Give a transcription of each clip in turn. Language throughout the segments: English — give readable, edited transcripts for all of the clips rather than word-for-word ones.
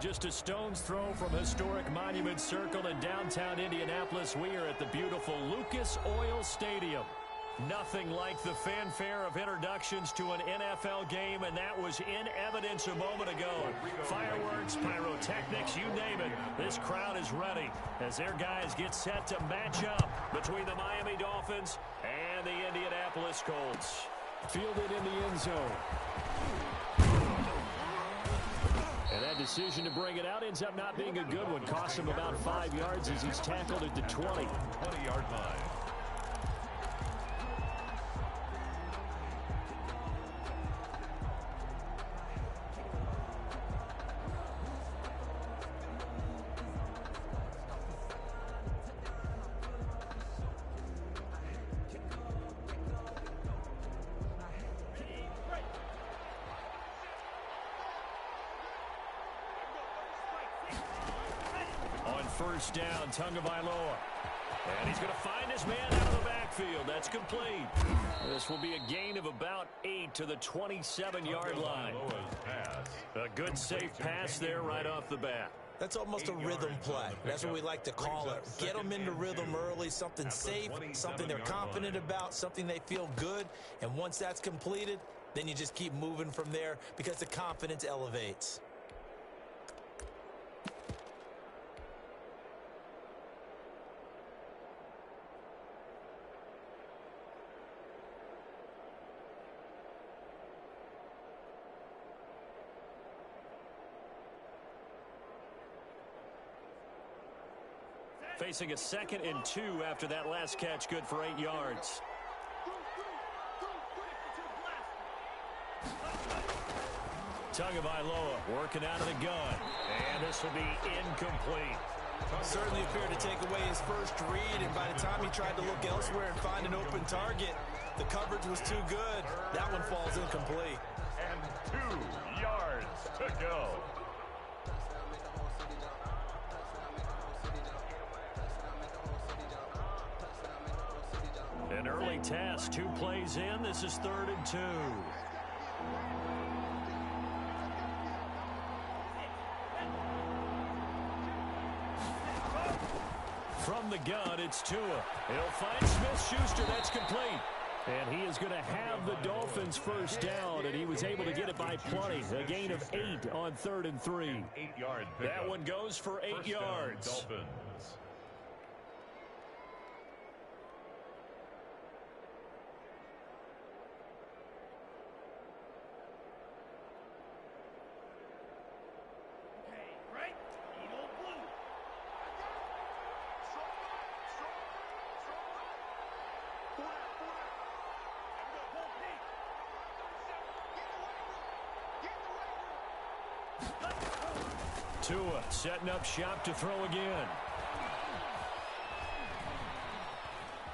just a stone's throw from historic Monument Circle in downtown Indianapolis. We are at the beautiful Lucas Oil Stadium. Nothing like the fanfare of introductions to an NFL game, and that was in evidence a moment ago. Fireworks, pyrotechnics, you name it. This crowd is ready as their guys get set to match up between the Miami Dolphins and the Indianapolis Colts. Fielded in the end zone. And that decision to bring it out ends up not being a good one. Costs him about 5 yards as he's tackled at the 20. 20-yard line. First down, Tagovailoa. And he's going to find his man out of the backfield. That's complete. This will be a gain of about 8 to the 27-yard line. A good, safe pass there right off the bat. That's almost a rhythm play. That's what we like to call it. Get them into rhythm early, something safe, something they're confident about, something they feel good. And once that's completed, then you just keep moving from there because the confidence elevates. Facing a 2nd and 2 after that last catch, good for 8 yards. Tagovailoa working out of the gun. And this will be incomplete. Certainly appeared to take away his first read, and by the time he tried to look elsewhere and find an open target, the coverage was too good. That one falls incomplete. And 2 yards to go. An early test, 2 plays in. This is 3rd and 2. From the gun, it's Tua. He'll find Smith-Schuster. That's complete. And he is going to have the Dolphins first down, and he was able to get it by plenty. A gain of 8 on 3rd and 3. 8-yard pickup. That one goes for 8 yards. Dolphins. Tua setting up shop to throw again.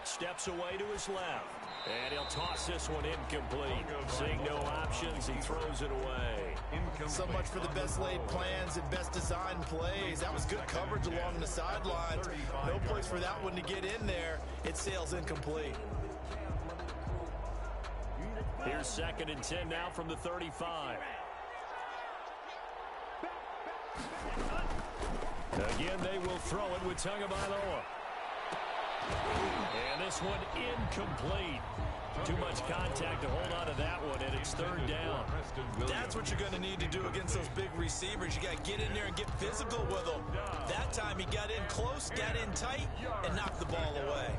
Steps away to his left. And he'll toss this one incomplete. Seeing no options, he throws it away. So much for the best laid plans and best designed plays. That was good coverage along the sidelines. No place for that one to get in there. It sails incomplete. Here's 2nd and 10 now from the 35. Again, they will throw it with Tagovailoa. And this one incomplete. Too much contact to hold on to that one, and it's 3rd down. That's what you're going to need to do against those big receivers. You got to get in there and get physical with them. That time he got in close, got in tight, and knocked the ball away.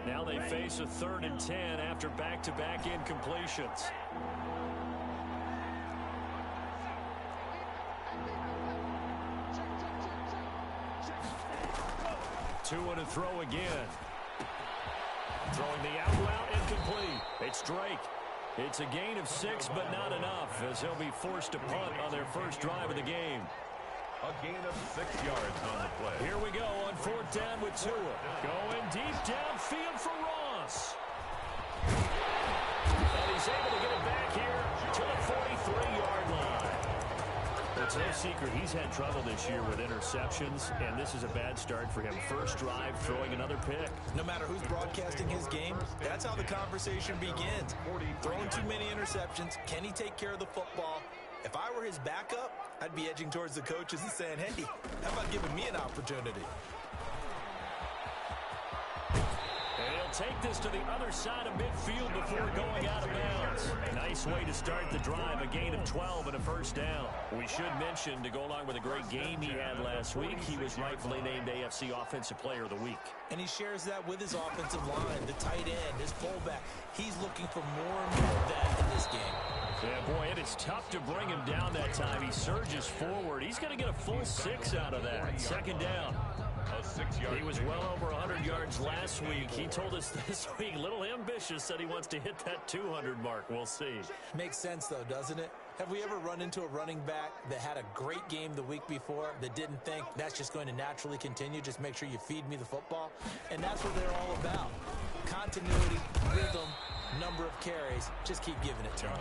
Now they face a 3rd and 10 after back-to-back incompletions. Tua to throw again. Throwing the out route incomplete. It's Drake. It's a gain of 6, but not enough, as he'll be forced to punt on their first drive of the game. A gain of 6 yards on the play. Here we go on 4th down with Tua. Going deep downfield for Ross. And he's able to get it back here to the 43-yard line. It's no secret he's had trouble this year with interceptions, and this is a bad start for him. First drive, throwing another pick. No matter who's broadcasting his game, that's how the conversation begins. Throwing too many interceptions. Can he take care of the football? If I were his backup, I'd be edging towards the coaches and saying, hey, how about giving me an opportunity? And he'll take this to the other side of midfield before going out of bounds. Nice way to start the drive, a gain of 12 and a first down. We should mention, to go along with a great game he had last week, he was rightfully named AFC Offensive Player of the Week. And he shares that with his offensive line, the tight end, his fullback. He's looking for more and more of that in this game. Yeah, boy, it is tough to bring him down that time. He surges forward. He's going to get a full 6 out of that. Second down. He was well over 100 yards last week. He told us this week, a little ambitious, said he wants to hit that 200 mark. We'll see. Makes sense, though, doesn't it? Have we ever run into a running back that had a great game the week before that didn't think that's just going to naturally continue? Just make sure you feed me the football. And that's what they're all about. Continuity, rhythm, number of carries. Just keep giving it to him.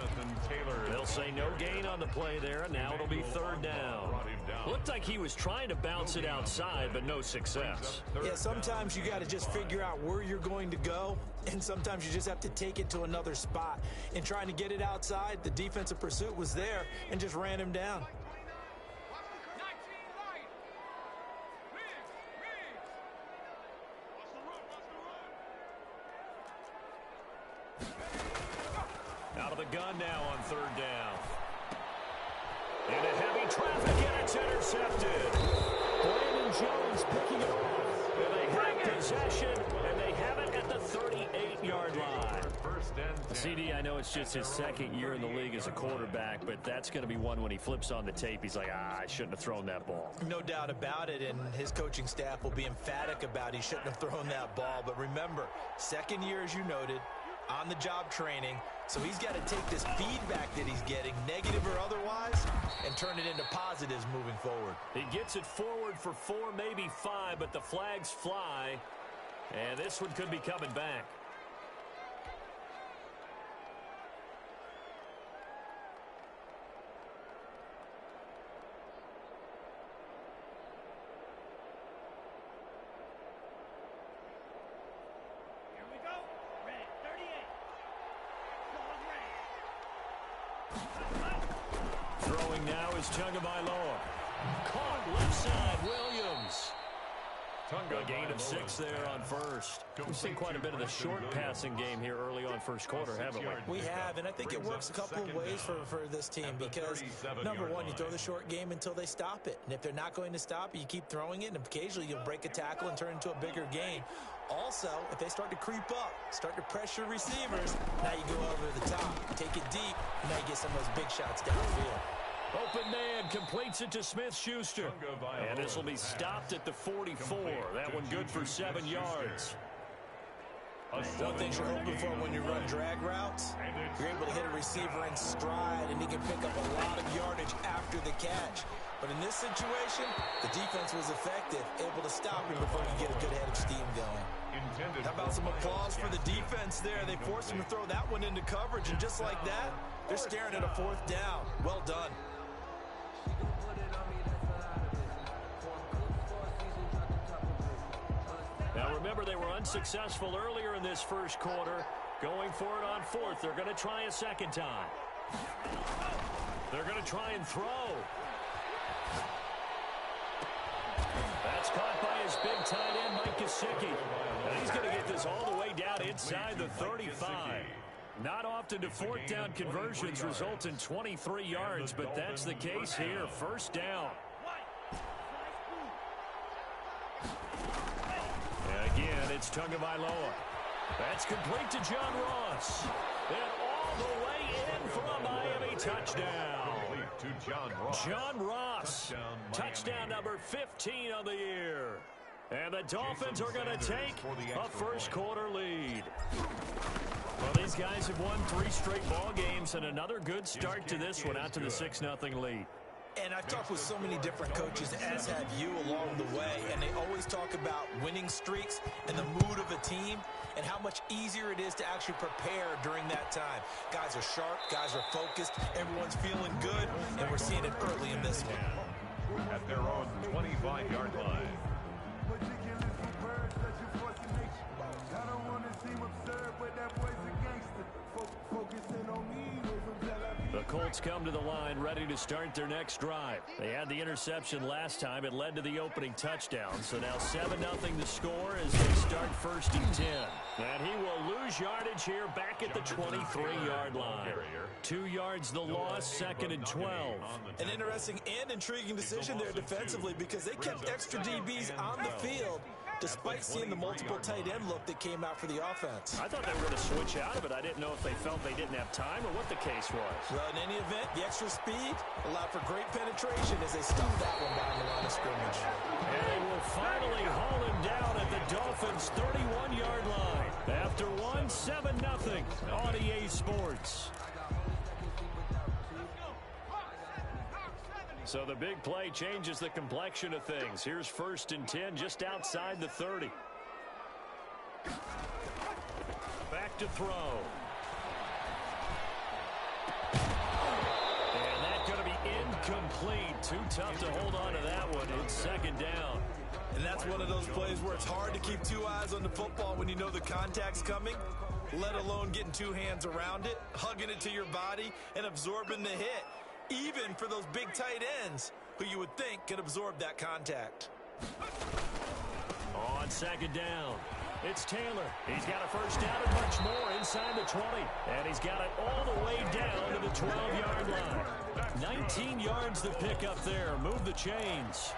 They'll say no gain on the play there. Now it'll be third down. Looked like he was trying to bounce it outside, but no success. Yeah, sometimes you got to just figure out where you're going to go, and sometimes you just have to take it to another spot. In trying to get it outside, the defensive pursuit was there and just ran him down. Out of the gun now on third down. Into heavy traffic, and it's intercepted. Brandon Jones picking it off. And they have possession, and they have it at the 38-yard line. CD, I know it's just his second year in the league as a quarterback, but that's going to be one when he flips on the tape. He's like, I shouldn't have thrown that ball. No doubt about it, and his coaching staff will be emphatic about he shouldn't have thrown that ball. But remember, second year, as you noted, on-the-job training. So he's got to take this feedback that he's getting, negative or otherwise, and turn it into positives moving forward. He gets it forward for 4, maybe 5, but the flags fly. And this one could be coming back. Throwing now is Tagovailoa. Caught left side, Williams. A gain of 6 there on first. We've seen quite a bit of the short passing game here early on first quarter, haven't we? We have, and I think it works a couple of ways for this team because, number one, you throw the short game until they stop it. And if they're not going to stop it, you keep throwing it, and occasionally you'll break a tackle and turn it into a bigger gain. Also, if they start to creep up, start to pressure receivers, now you go over the top, take it deep, and now you get some of those big shots downfield. Open man completes it to Smith-Schuster. And this will be stopped at the 44. That one good for 7 yards. One thing you're hoping for when you run drag routes, you're able to hit a receiver in stride, and he can pick up a lot of yardage after the catch. But in this situation, the defense was effective, able to stop him before he get a good head of steam going. How about some applause for the defense there? They forced him to throw that one into coverage, and just like that, they're staring at a 4th down. Well done. Now remember, they were unsuccessful earlier in this first quarter. Going for it on 4th. They're going to try a second time. They're going to try and throw. That's caught by his big tight end, Mike Gesicki. And he's going to get this all the way down inside the 35. Not often do 4th down conversions result in 23 yards, but that's the case here. First down. And again, it's Tagovailoa. That's complete to John Ross. And all the way in for a Miami touchdown. John Ross. Touchdown number 15 of the year. And the Dolphins are going to take a first quarter lead. Well, these guys have won 3 straight ball games and another good start to this one out to the 6-0 lead. And I've talked with so many different coaches, as have you, along the way, and they always talk about winning streaks and the mood of a team and how much easier it is to actually prepare during that time. Guys are sharp, guys are focused, everyone's feeling good, and we're seeing it early in this one. At their own 25-yard line. The Colts come to the line ready to start their next drive. They had the interception last time. It led to the opening touchdown. So now 7-0 the score as they start 1st and 10. And he will lose yardage here back at the 23-yard line. 2 yards the loss, 2nd and 12. An interesting and intriguing decision there defensively because they kept extra DBs on the field despite seeing the multiple tight end look that came out for the offense. I thought they were going to switch out of it. I didn't know if they felt they didn't have time or what the case was. Well, in any event, the extra speed allowed for great penetration as they stopped that one down the line of scrimmage. And they will finally haul him down at the Dolphins' 31-yard line. After one, 7-0 on EA Sports. So the big play changes the complexion of things. Here's 1st and 10 just outside the 30. Back to throw. And that's going to be incomplete. Too tough to hold on to that one. It's 2nd down. And that's one of those plays where it's hard to keep 2 eyes on the football when you know the contact's coming, let alone getting 2 hands around it, hugging it to your body, and absorbing the hit. Even for those big tight ends who you would think could absorb that contact. On 2nd down, it's Taylor. He's got a 1st down and much more inside the 20. And he's got it all the way down to the 12-yard line. 19 yards to pick up there. Move the chains.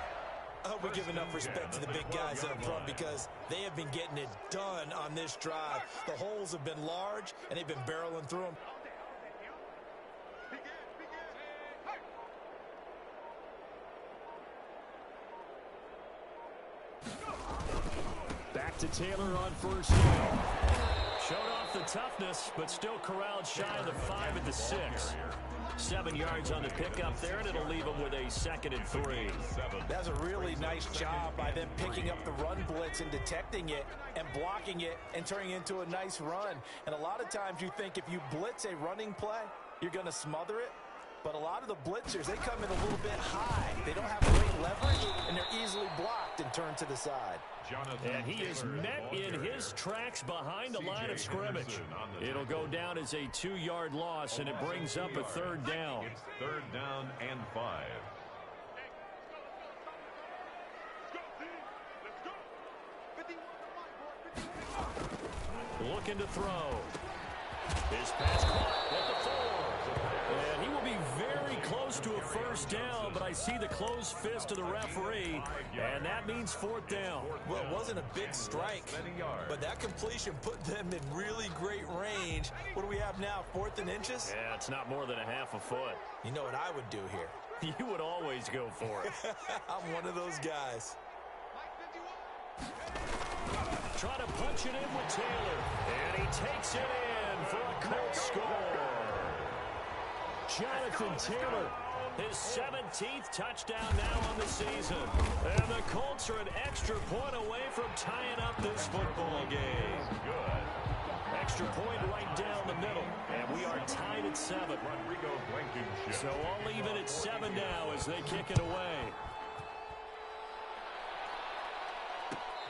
I hope we give enough respect to the big guys up front because they have been getting it done on this drive. The holes have been large, and they've been barreling through them. Back to Taylor on 1st down. Showed off the toughness, but still corralled shy of the 5 at the 6. 7 yards on the pickup there, and it'll leave him with a 2nd and 3. That's a really nice job by them picking up the run blitz and detecting it and blocking it and turning it into a nice run. And a lot of times you think if you blitz a running play, you're going to smother it. But a lot of the blitzers, they come in a little bit high. They don't have great leverage, and they're easily blocked and turned to the side. And he is met in his tracks behind the line of scrimmage. It'll go down as a 2-yard loss, and it brings up a 3rd down. It's 3rd down and 5. Looking to throw. His pass caught at the 4. And he will be very close to a 1st down, but I see the closed fist of the referee, and that means 4th down. Well, it wasn't a big strike, but that completion put them in really great range. What do we have now, 4th and inches? Yeah, it's not more than a half a foot. You know what I would do here? You would always go for it. I'm one of those guys. Try to punch it in with Taylor, and he takes it in for a Colts score. Jonathan Taylor, his 17th touchdown now on the season. And the Colts are an extra point away from tying up this football game. Good. Extra point right down the middle. And we are tied at 7. Rodrigo Blankenship. So all even at 7 now as they kick it away.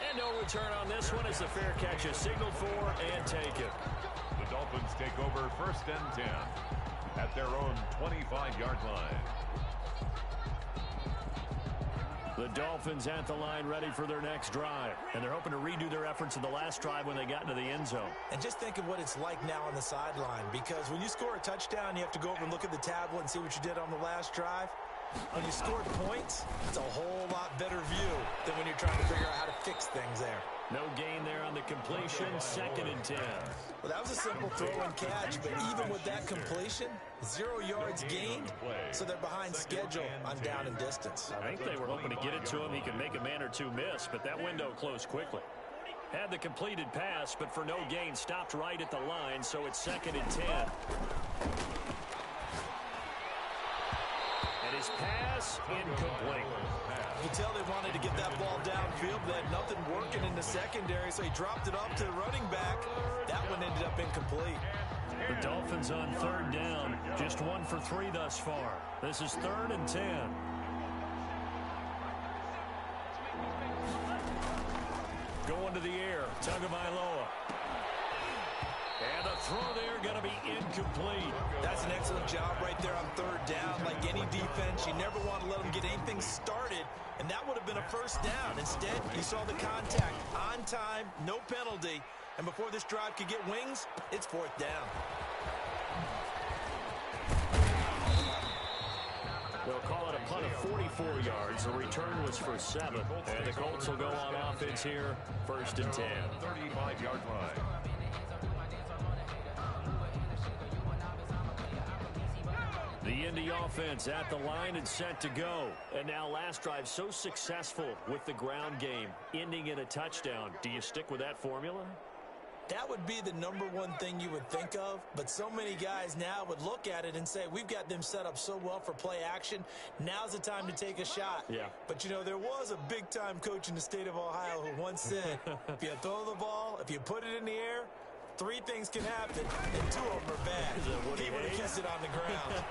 And no return on this one as the fair catch is signaled for and taken. The Dolphins take over 1st and 10 at their own 25-yard line. The Dolphins at the line ready for their next drive. And they're hoping to redo their efforts in the last drive when they got into the end zone. And just think of what it's like now on the sideline, because when you score a touchdown, you have to go over and look at the tablet and see what you did on the last drive. When you scored points, it's a whole lot better view than when you're trying to figure out how to fix things there. No gain there on the completion, 2nd and 10. Well, that was a simple throw and catch, but even with that completion, 0 yards gained, so they're behind schedule on down and distance. I think they were hoping to get it to him. He could make a man or two miss, but that window closed quickly. Had the completed pass, but for no gain, stopped right at the line, so it's 2nd and 10. And his His pass incomplete. You can tell they wanted to get that ball downfield. They had nothing working in the secondary, so he dropped it off to the running back. That one ended up incomplete. The Dolphins on third down. Just 1 for 3 thus far. This is 3rd and 10. Going to the air. Tagovailoa. And the throw there going to be incomplete. That's an excellent job right there on third down. Like any defense, you never want to let them get anything started, and that would have been a first down. Instead, you saw the contact on time, no penalty, and before this drive could get wings, it's 4th down. They'll call it a punt of 44 yards. The return was for 7. And the Colts will go on offense here, 1st and 10. 35-yard line. The Indy offense at the line and set to go. And now last drive so successful with the ground game, ending in a touchdown. Do you stick with that formula? That would be the #1 thing you would think of, but so many guys now would look at it and say, we've got them set up so well for play action, now's the time to take a shot. Yeah. But, you know, there was a big-time coach in the state of Ohio who once said, if you throw the ball, if you put it in the air, 3 things can happen, and 2 of them are bad. He would have kissed it on the ground.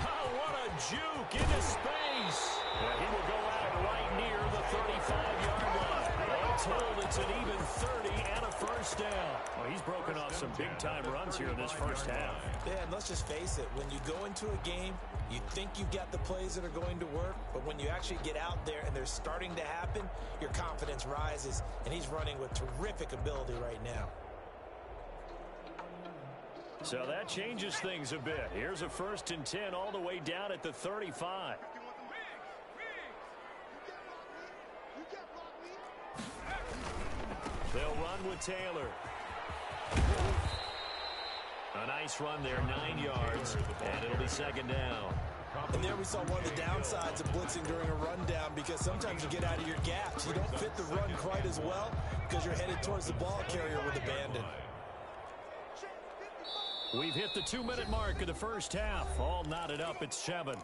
Oh, what a juke into space. And he will go out right near the 35-yard line. All told, it's an even 30 and a first down. Well, he's broken off some big-time runs here in this first half. Yeah, and let's just face it. When you go into a game, you think you've got the plays that are going to work, but when you actually get out there and they're starting to happen, your confidence rises, and he's running with terrific ability right now. So that changes things a bit. Here's a 1st and 10 all the way down at the 35. They'll run with Taylor. A nice run there, 9 yards, and it'll be 2nd down. And there we saw one of the downsides of blitzing during a rundown, because sometimes you get out of your gaps. You don't fit the run quite as well because you're headed towards the ball carrier with abandon. We've hit the 2-minute mark of the first half. All knotted up at 7.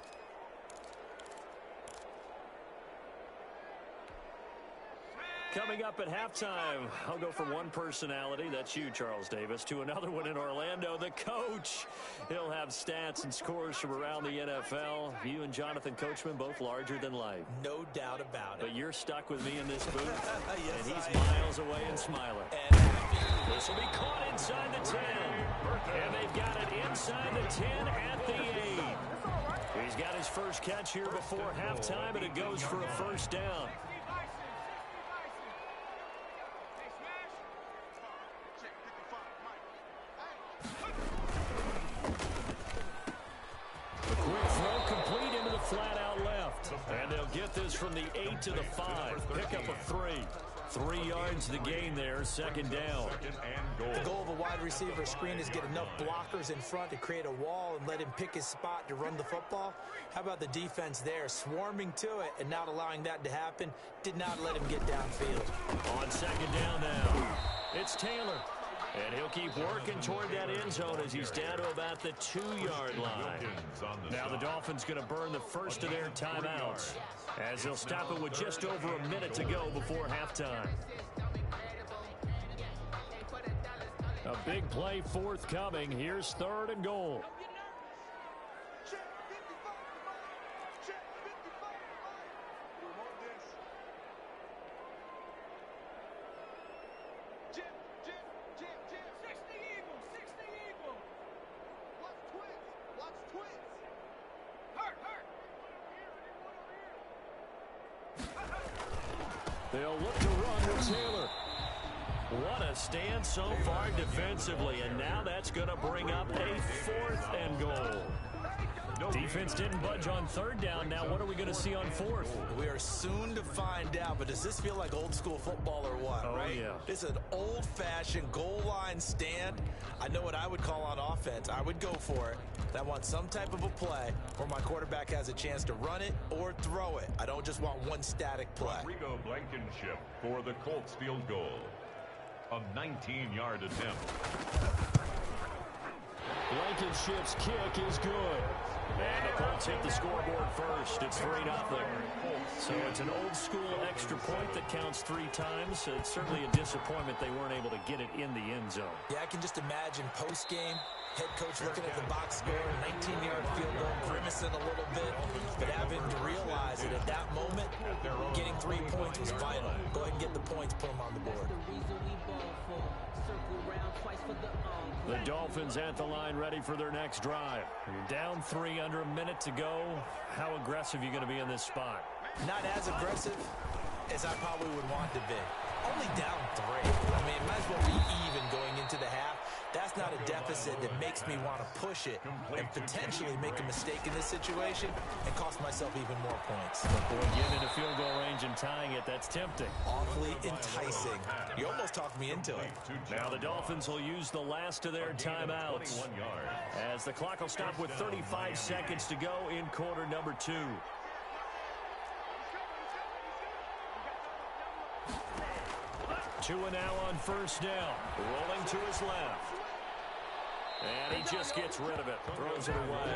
Coming up at halftime, I'll go from one personality, that's you, Charles Davis, to another one in Orlando, the coach. He'll have stats and scores from around the NFL. You and Jonathan Coachman, both larger than life. No doubt about it. But you're stuck with me in this booth, yes, and he's miles away and smiling. This will be caught inside the 10, and they've got it inside the 10 at the 8. He's got his first catch here before halftime, and it goes for a first down. And they'll get this from the 8 to the 5. Pick up a 3. 3 yards to the gain there, 2nd down. The goal of a wide receiver screen is get enough blockers in front to create a wall and let him pick his spot to run the football. How about the defense there, swarming to it and not allowing that to happen? Did not let him get downfield. On 2nd down now, it's Taylor. And he'll keep working toward that end zone as he's down to about the 2-yard line. Now the Dolphins going to burn the first of their timeouts as they'll stop it with just over a minute to go before halftime. A big play forthcoming. Here's 3rd and goal. They'll look to run with Taylor. What a stand so far defensively, and now that's going to bring up a 4th and goal. Defense didn't budge on 3rd down. Now what are we going to see on 4th? We are soon to find out, but does this feel like old school football or what? Oh, right? Yeah. It's an old-fashioned goal line stand. I know what I would call on offense. I would go for it. I want some type of a play where my quarterback has a chance to run it or throw it. I don't just want one static play. Rodrigo Blankenship for the Colts field goal. A 19-yard attempt. Blankenship's kick is good. And the Colts hit the scoreboard first. It's 3-0. So it's an old-school extra point that counts 3 times. So it's certainly a disappointment they weren't able to get it in the end zone. Yeah, I can just imagine post-game, head coach looking at the box score, 19-yard field goal, grimacing a little bit, but having to realize that at that moment, getting 3 points was vital. Go ahead and get the points, put them on the board. The Dolphins at the line, ready for their next drive. You're down 3, under a minute to go. How aggressive are you going to be in this spot? Not as aggressive as I probably would want to be. Only down 3. I mean, it might as well be even going into the half. That's not a deficit that makes me want to push it and potentially make a mistake in this situation and cost myself even more points. But boy, getting into field goal range and tying it, that's tempting. Awfully enticing. You almost talked me into it. Now the Dolphins will use the last of their timeouts as the clock will stop with 35 seconds to go in quarter number 2. Tua now on first down, rolling to his left. And he just gets rid of it, throws it away.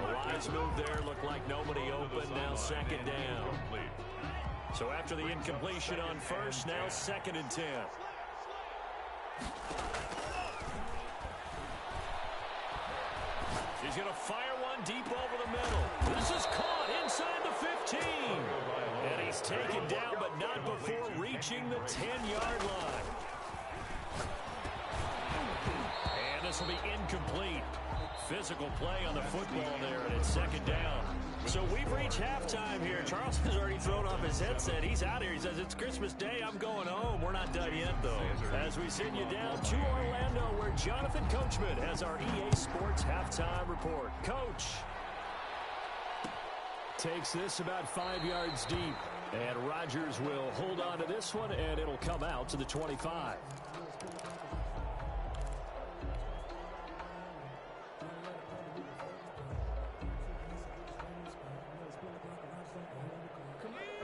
The wise move there, looked like nobody open, now second down. So after the incompletion on first, now 2nd and 10. He's going to fire one deep over the middle. This is caught inside the 15. And he's taken down, but not before reaching the 10-yard line. And this will be incomplete. Physical play on the football there, and it's 2nd down. So we've reached halftime here. Charles has already thrown off his headset. He's out here. He says, it's Christmas Day. I'm going home. We're not done yet, though. As we send you down to Orlando, where Jonathan Coachman has our EA Sports halftime report. Coach takes this about 5 yards deep. And Rodgers will hold on to this one, and it'll come out to the 25.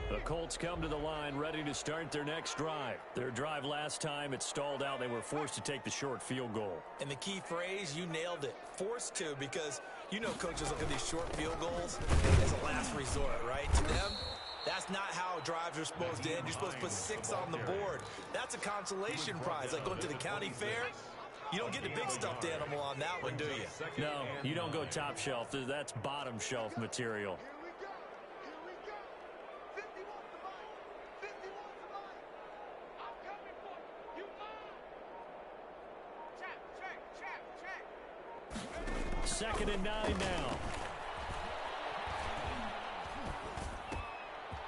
The Colts come to the line ready to start their next drive. Their drive last time, it stalled out. They were forced to take the short field goal. And the key phrase, you nailed it. Forced to, because you know coaches look at these short field goals as a last resort, right? To them, that's not how drives are supposed to end. You're supposed to put 6 on the board. That's a consolation prize, like going to the county fair. You don't get the big stuffed animal on that one, do you? No, you don't go top shelf. That's bottom shelf material. Second and 9 now.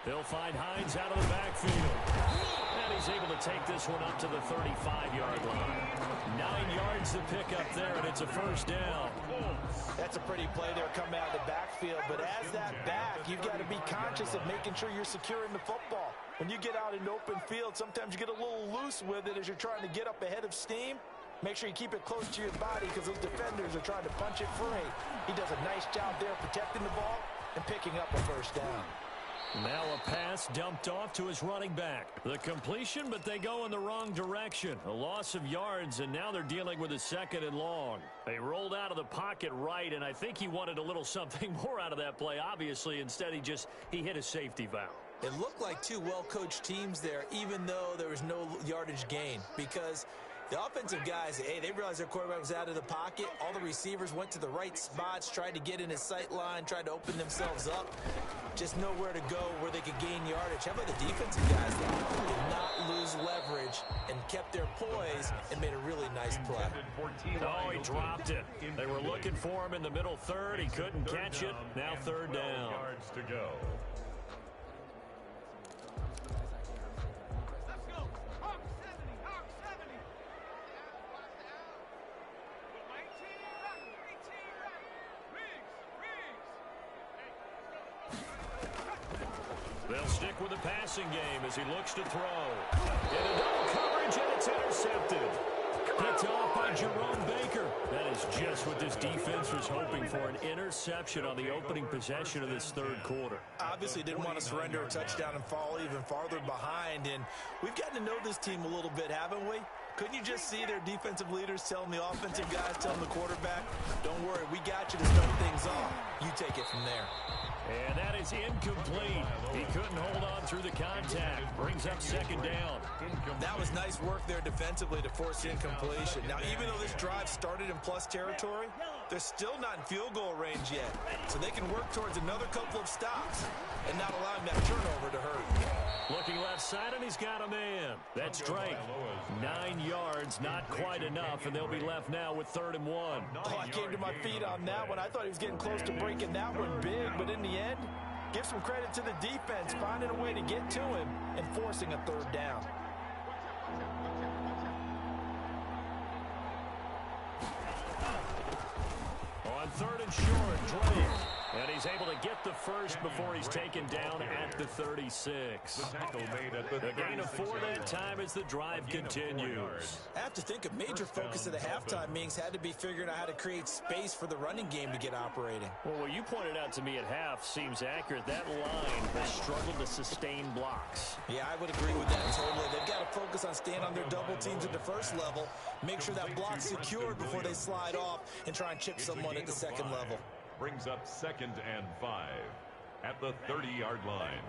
They'll find Hines out of the backfield. And he's able to take this one up to the 35-yard line. 9 yards to pick up there, and it's a first down. That's a pretty play there coming out of the backfield. But as that back, you've got to be conscious of making sure you're securing the football. When you get out in open field, sometimes you get a little loose with it as you're trying to get up ahead of steam. Make sure you keep it close to your body because those defenders are trying to punch it free. He does a nice job there protecting the ball and picking up a first down. Now a pass dumped off to his running back. The completion, but they go in the wrong direction. A loss of yards, and now they're dealing with a 2nd and long. They rolled out of the pocket right, and I think he wanted a little something more out of that play, obviously. Instead, he hit a safety valve. It looked like 2 well-coached teams there, even though there was no yardage gain, because the offensive guys, hey, they realized their quarterback was out of the pocket. All the receivers went to the right spots, tried to get in his sight line, tried to open themselves up. Just nowhere to go where they could gain yardage. How about the defensive guys? They did not lose leverage and kept their poise and made a really nice play. Oh, he dropped it. They were looking for him in the middle third. He couldn't catch it. Now 3rd down. Yards to go. They'll stick with the passing game as he looks to throw. In a double coverage, and it's intercepted. Picked off by Jerome Baker. That is just what this defense was hoping for, an interception on the opening possession of this 3rd quarter. Obviously didn't want to surrender a touchdown and fall even farther behind. And we've gotten to know this team a little bit, haven't we? Couldn't you just see their defensive leaders telling the offensive guys, telling the quarterback, don't worry, we got you to start things off. You take it from there. And that is incomplete. He couldn't hold on through the contact. Brings up second down. That was nice work there defensively to force the incompletion. Now, even though this drive started in plus territory, they're still not in field goal range yet. So they can work towards another couple of stops and not allowing that turnover to hurt. Looking left side, and he's got a man. That's Drake. 9 yards, not quite enough, and they'll be left now with 3rd and 1. Oh, I came to my feet on that one. I thought he was getting close to breaking that one big, but in the end, give some credit to the defense, finding a way to get to him and forcing a 3rd down. On 3rd and short, Drake. And he's able to get the first before he's taken down at the 36. A gain of 4 that time as the drive continues. I have to think a major focus of the halftime meetings had to be figuring out how to create space for the running game to get operating. Well, what you pointed out to me at half seems accurate. That line has struggled to sustain blocks. Yeah, I would agree with that totally. They've got to focus on staying on their double teams at the first level, make sure that block's secured before they slide off and try and chip someone at the second level. Brings up 2nd and 5 at the 30-yard line.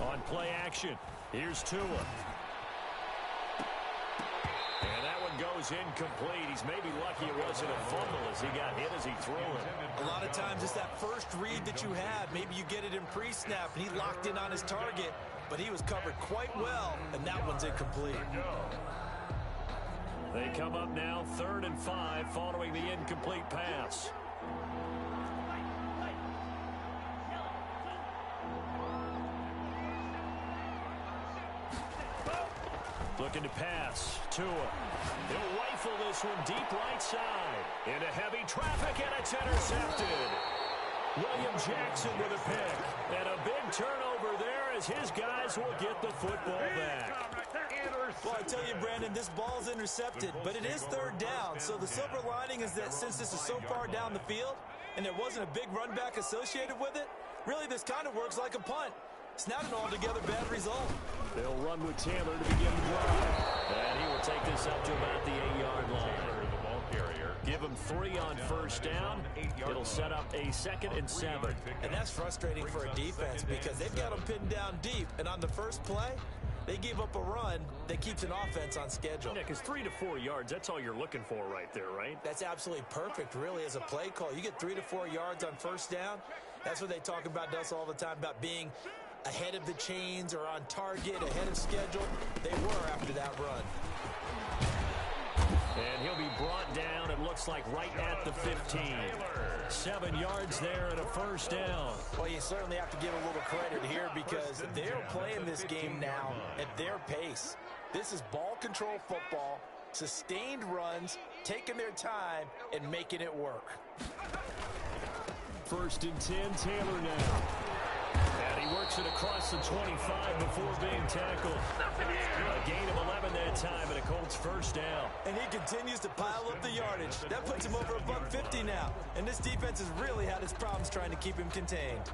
On play action, here's Tua. And that one goes incomplete. He's maybe lucky it wasn't a fumble as he got hit as he threw it. A lot of times it's that first read that you have. Maybe you get it in pre-snap, and he locked in on his target, but he was covered quite well, and that one's incomplete. They come up now 3rd and 5 following the incomplete pass. Looking to pass. Tua. He'll rifle this one deep right side. Into heavy traffic, and it's intercepted. William Jackson with a pick. And a big turnover there as his guys will get the football back. Well, I tell you, Brandon, this ball's intercepted, but it is 3rd down. So the silver lining is that since this is so far down the field and there wasn't a big run back associated with it, really this kind of works like a punt. It's not an altogether bad result. They'll run with Taylor to begin the drive. And he will take this up to about the 8-yard line. Give him 3 on 1st down. It'll set up a 2nd and 7. And that's frustrating for a defense because they've got them pinned down deep. And on the first play, they give up a run that keeps an offense on schedule. Yeah, because 3 to 4 yards, that's all you're looking for right there, right? That's absolutely perfect, really, as a play call. You get 3 to 4 yards on 1st down. That's what they talk about us all the time, about being ahead of the chains or on target, ahead of schedule. They were after that run. And he'll be brought down, it looks like, right at the 15. 7 yards there and a 1st down. Well, you certainly have to give a little credit here because they're playing this game now at their pace. This is ball control football, sustained runs, taking their time, and making it work. 1st and 10, Taylor now. And he works it across the 25 before being tackled. A gain of 11 that time and a Colts 1st down. And he continues to pile up the yardage. That puts him over $150 now. And this defense has really had its problems trying to keep him contained.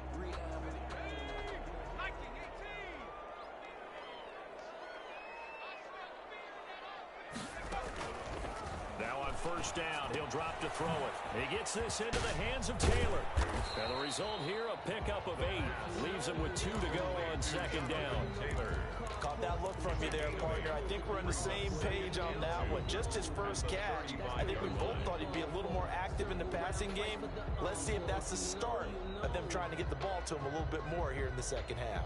Now on 1st down, he'll drop to throw it. He gets this into the hands of Taylor. And the result here, a pickup of 8. Leaves him with 2 to go on 2nd down. Taylor. Caught that look from you there, partner. I think we're on the same page on that one. Just his first catch. I think we both thought he'd be a little more active in the passing game. Let's see if that's the start of them trying to get the ball to him a little bit more here in the second half.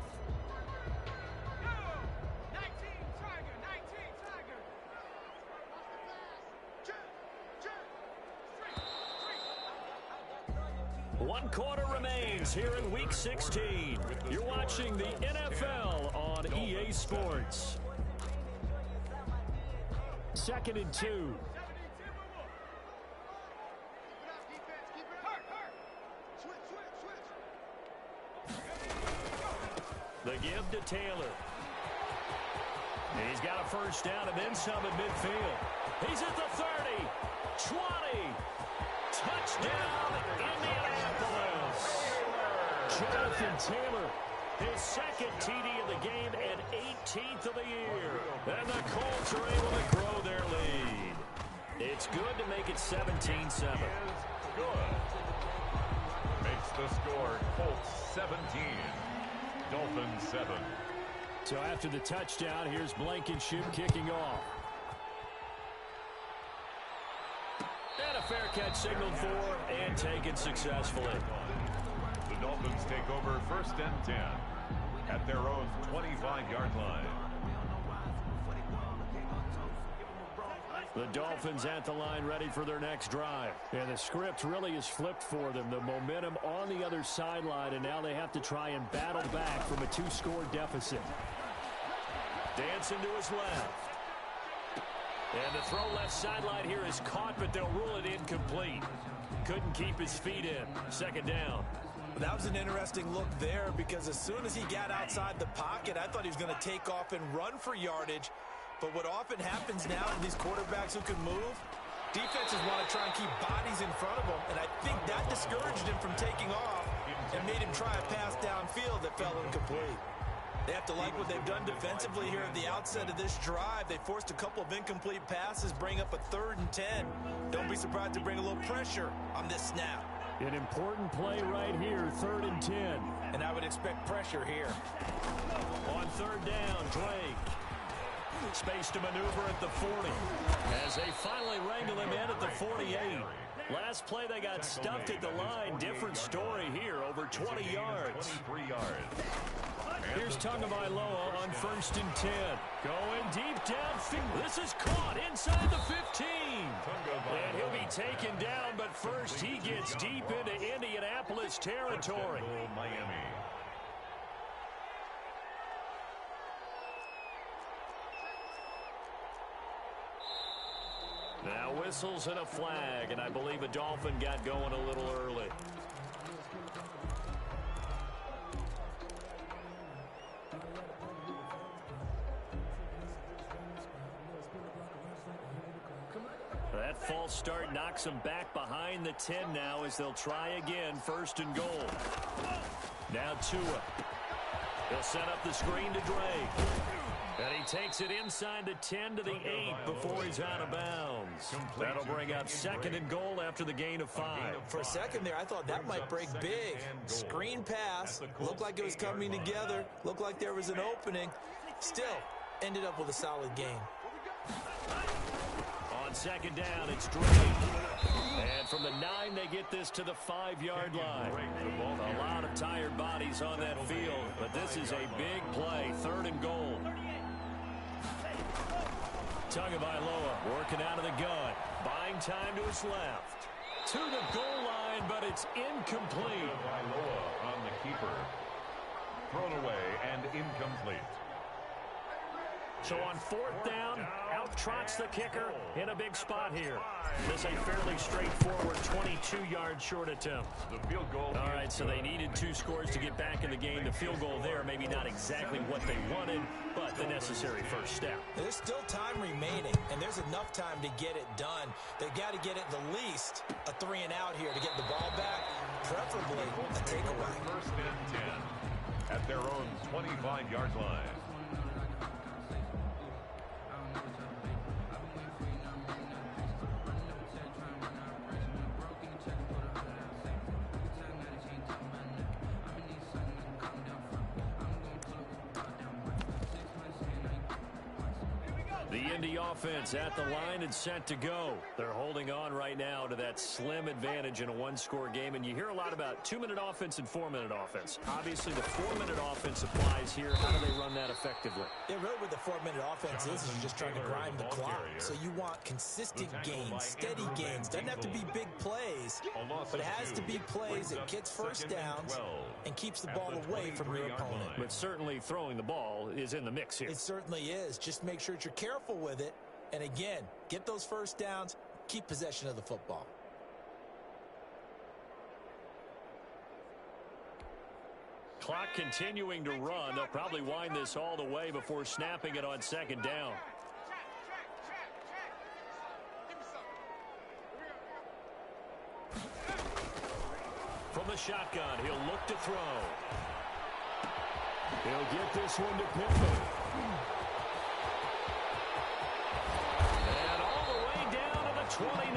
One quarter remains here in Week 16. You're watching the NFL on EA Sports. 2nd and 2. The give to Taylor. He's got a 1st down and then some at midfield. He's at the 30, 20. Touchdown, Indianapolis. Jonathan Taylor His second TD of the game and 18th of the year. And the Colts are able to grow their lead. It's good to make it 17-7. Good. Makes the score Colts 17. Dolphins 7. So after the touchdown, here's Blankenship kicking off. And a fair catch signaled for and taken successfully. The Dolphins take over 1st and 10 at their own 25-yard line. The Dolphins at the line ready for their next drive. And the script really is flipped for them. The momentum on the other sideline, and now they have to try and battle back from a 2-score deficit. Dancing to his left. And the throw left sideline here is caught, but they'll rule it incomplete. Couldn't keep his feet in. 2nd down. That was an interesting look there because as soon as he got outside the pocket, I thought he was going to take off and run for yardage. But what often happens now with these quarterbacks who can move, defenses want to try and keep bodies in front of them, and I think that discouraged him from taking off and made him try a pass downfield that fell incomplete. They have to like what they've done defensively here at the outset of this drive. They forced a couple of incomplete passes, bring up a 3rd and 10. Don't be surprised to bring a little pressure on this snap. An important play right here, 3rd and 10. And I would expect pressure here. On 3rd down, Drake. Space to maneuver at the 40. As they finally wrangle him in at the 48. Last play they got stuffed at the line. Different story here, over 20 yards. 23 yards. Here's Tagovailoa on 1st and 10. Going deep downfield. This is caught inside the 15. And he'll be taken down, but first he gets deep into Indianapolis territory. Miami. Now whistles and a flag, and I believe a Dolphin got going a little early. That false start knocks them back behind the 10 now as they'll try again, 1st and goal. Now Tua. He'll set up the screen to Drake. And he takes it inside the 10 to the 8 before he's out of bounds. That'll bring up 2nd and goal after the gain of 5. For a second there, I thought that might break big. Screen pass. Looked like it was coming together. Looked like there was an opening. Still, ended up with a solid gain. On 2nd down, it's Drake. And from the 9, they get this to the 5-yard line. A lot of tired bodies on that field, but this is a big play, 3rd and goal. Tagovailoa working out of the gun, buying time to his left. To the goal line, but it's incomplete. Tagovailoa on the keeper. Thrown away and incomplete. So on 4th down, out trots the kicker in a big spot here. This a fairly straightforward 22-yard short attempt. The field goal. All right, so they needed 2 scores to get back in the game. The field goal there, maybe not exactly what they wanted, but the necessary first step. There's still time remaining, and there's enough time to get it done. They've got to get at the least a 3 and out here to get the ball back, preferably a takeaway. 1st and 10 at their own 25-yard line. The Indy offense at the line and set to go. They're holding on right now to that slim advantage in a 1-score game. And you hear a lot about 2-minute offense and 4-minute offense. Obviously, the 4-minute offense applies here. How do they run that effectively? Yeah, really what the 4-minute offense is you're just trying to grind the clock. So you want consistent gains, steady gains. Doesn't have to be big plays, but it has to be plays that gets first downs and keeps the ball away from your opponent. But certainly throwing the ball is in the mix here. It certainly is. Just make sure that you're careful with it. And again, get those first downs, keep possession of the football. Clock continuing to run. They'll probably wind this all the way before snapping it on 2nd down. From the shotgun, he'll look to throw. He'll get this one to Pittman. And all the way down to the 29.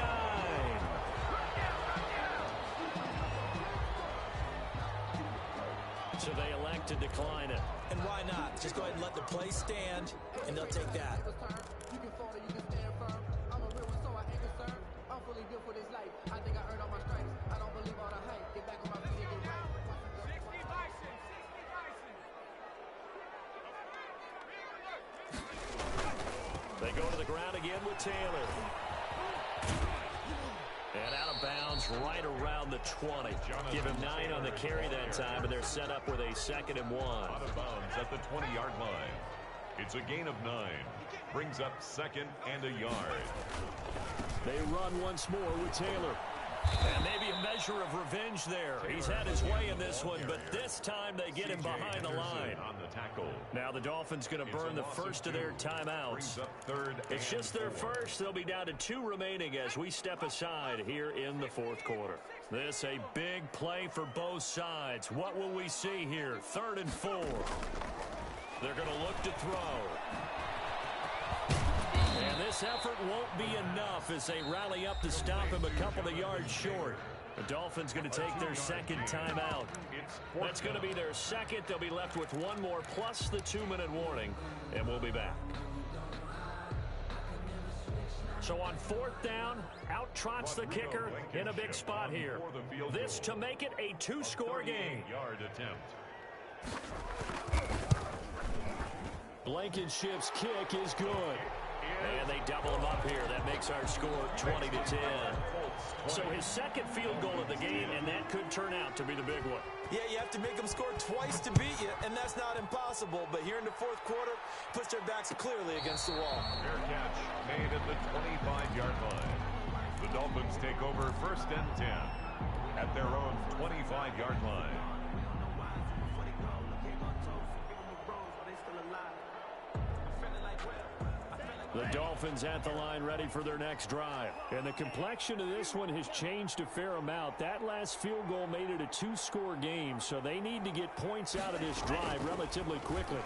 So they elect to decline it. And why not? Just go ahead and let the play stand, and they'll take that. They go to the ground again with Taylor. And out of bounds right around the 20. Give him 9 on the carry that time, and they're set up with a 2nd and 1. Out of bounds at the 20-yard line. It's a gain of 9. Brings up 2nd and a yard. They run once more with Taylor. And maybe a measure of revenge there. He's had his way in this one, but this time they get him behind the line. On the tackle. Now the Dolphins going to burn the first of their timeouts. It's just their first. They'll be down to 2 remaining as we step aside here in the 4th quarter. This a big play for both sides. What will we see here? 3rd and 4. They're going to look to throw. And this effort won't be enough as they rally up to stop him a couple of yards short. The Dolphins going to take their 2nd timeout. That's going to be their 2nd. They'll be left with 1 more plus the 2-minute warning, and we'll be back. So on 4th down, out trots the kicker in a big spot here. This to make it a 2-score game. Blankenship's kick is good. And they double him up here. That makes our score 20-10. So his 2nd field goal of the game, and that could turn out to be the big one. Yeah, you have to make them score twice to beat you, and that's not impossible. But here in the 4th quarter, puts their backs clearly against the wall. Fair catch made at the 25-yard line. The Dolphins take over 1st and 10 at their own 25-yard line. The Dolphins at the line ready for their next drive. And the complexion of this one has changed a fair amount. That last field goal made it a 2-score game, so they need to get points out of this drive relatively quickly.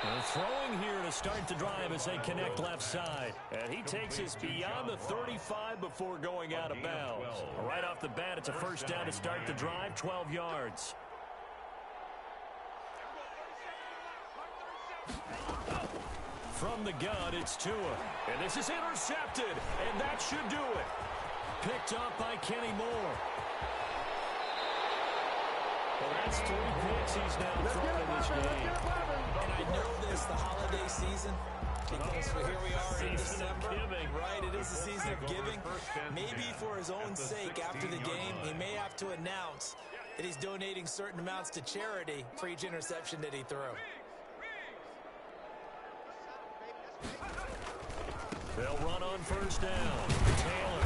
They're throwing here to start the drive as they connect left side. And he takes us beyond the 35 before going out of bounds. Right off the bat, it's a 1st down to start the drive, 12 yards. From the gun, it's Tua. And this is intercepted, and that should do it. Picked up by Kenny Moore. Well, that's 3 picks he's now thrown in this game. And I know this, the holiday season, because here we are in December. Right, it is the season of giving. Maybe for his own sake, after the game, he may have to announce that he's donating certain amounts to charity for each interception that he threw. They'll run on 1st down. Taylor.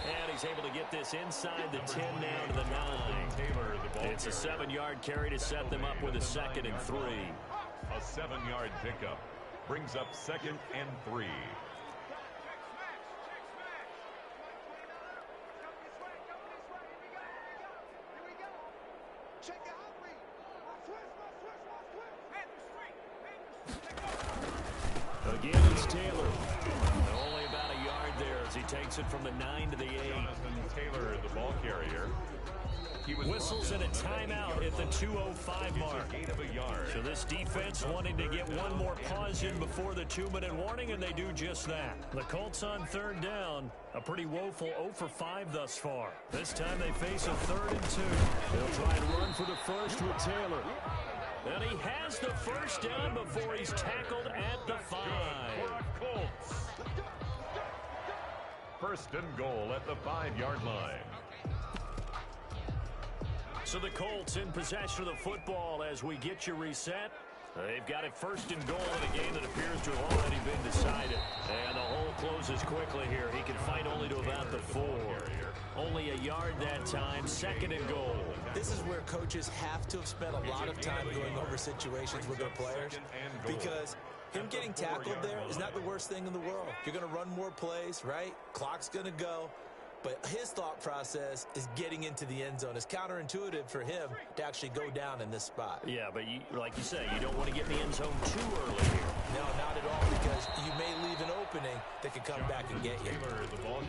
And he's able to get this inside the 10 now to the 9. It's a 7-yard carry to set them up with a 2nd and 3. A 7-yard pickup brings up 2nd and 3. Again, it's Taylor. Only about a yard there as he takes it from the 9 to the 8. Taylor, the ball carrier. Whistles in a timeout at the 2:05 mark. So this defense wanting to get 1 more pause in before the 2-minute warning, and they do just that. The Colts on 3rd down, a pretty woeful 0 for 5 thus far. This time they face a 3rd and 2. They'll try and run for the first with Taylor. And he has the 1st down before he's tackled at the 5. Colts. 1st and goal at the 5-yard line. So the Colts in possession of the football as we get you reset. They've got it 1st and goal in a game that appears to have already been decided. And the hole closes quickly here. He can fight only to about the 4. Only a yard that time, 2nd and goal. This is where coaches have to have spent a lot of time going over situations with their players, because him getting tackled there is not the worst thing in the world. You're going to run more plays, right? Clock's going to go. But his thought process is getting into the end zone. It's counterintuitive for him to actually go down in this spot. Yeah, but like you say, you don't want to get in the end zone too early here. No, not at all, because you may leave an opening that could come back and get you.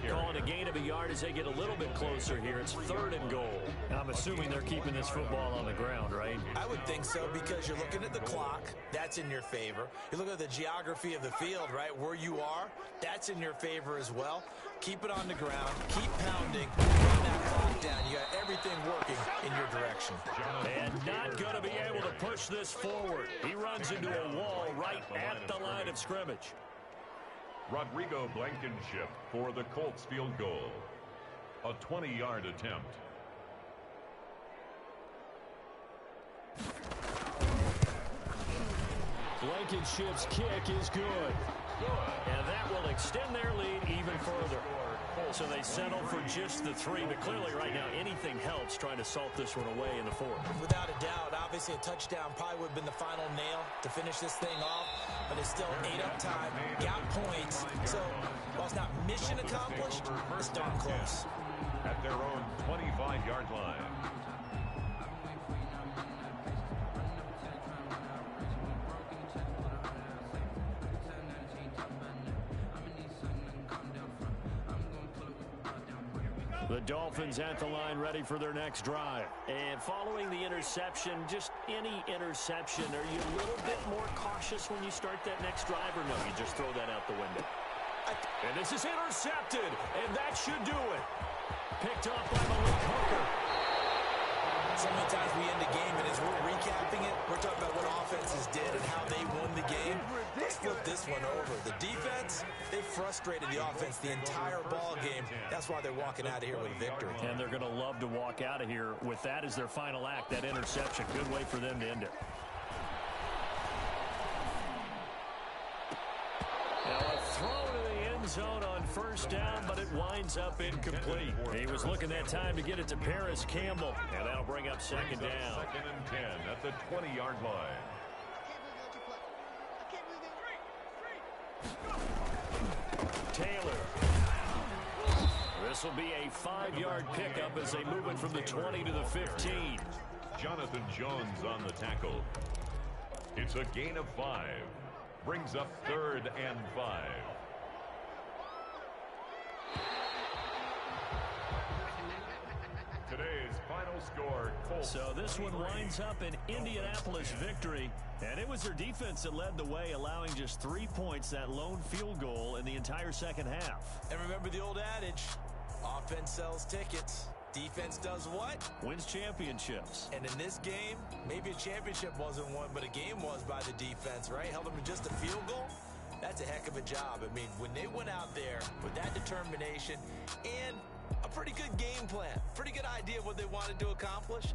Calling a gain of a yard as they get a little bit closer here. It's 3rd and goal. I'm assuming they're keeping this football on the ground, right? I would think so, because you're looking at the clock. That's in your favor. You look at the geography of the field, right? Where you are, that's in your favor as well. Keep it on the ground. Keep pounding. Run that clock down. You got everything working in your direction. And not going to be able to push this forward. He runs into a wall right at the line of scrimmage. Rodrigo Blankenship for the Colts field goal. A 20-yard attempt. Blankenship's kick is good. And that will extend their lead even further. So they settle for just the 3, but clearly right now anything helps trying to salt this one away in the 4th. Without a doubt, obviously a touchdown probably would have been the final nail to finish this thing off, but it's still 8 up time, got points, so while it's not mission accomplished, it's darn close. At their own 25-yard line. The Dolphins at the line ready for their next drive. And following the interception, just any interception, are you a little bit more cautious when you start that next drive, or no, you just throw that out the window? And this is intercepted, and that should do it. Picked up by Malik Hooker. So many times we end the game, and as we're recapping it, we're talking about what offenses did and how they won the game. Let's flip this one over. The defense, they frustrated the offense the entire ball game. That's why they're walking out of here with a victory. And they're going to love to walk out of here with that as their final act, that interception. Good way for them to end it. Now a throw to the end zone on 1st down, but it winds up incomplete. He was looking that time to get it to Paris Campbell, and that'll bring up 2nd down. 2nd and 10 at the 20-yard line. Taylor. This will be a 5-yard pickup as they move it from the 20 to the 15. Jonathan Jones on the tackle. It's a gain of 5. Brings up 3rd and 5. Today's final score, Colts. So this one winds up an Indianapolis victory, and it was their defense that led the way, allowing just 3 points, that lone field goal in the entire 2nd half. And remember the old adage, offense sells tickets. Defense does what? Wins championships. And in this game, maybe a championship wasn't won, but a game was by the defense, right? Held them to just a field goal. That's a heck of a job. I mean, when they went out there with that determination and a pretty good game plan, pretty good idea of what they wanted to accomplish,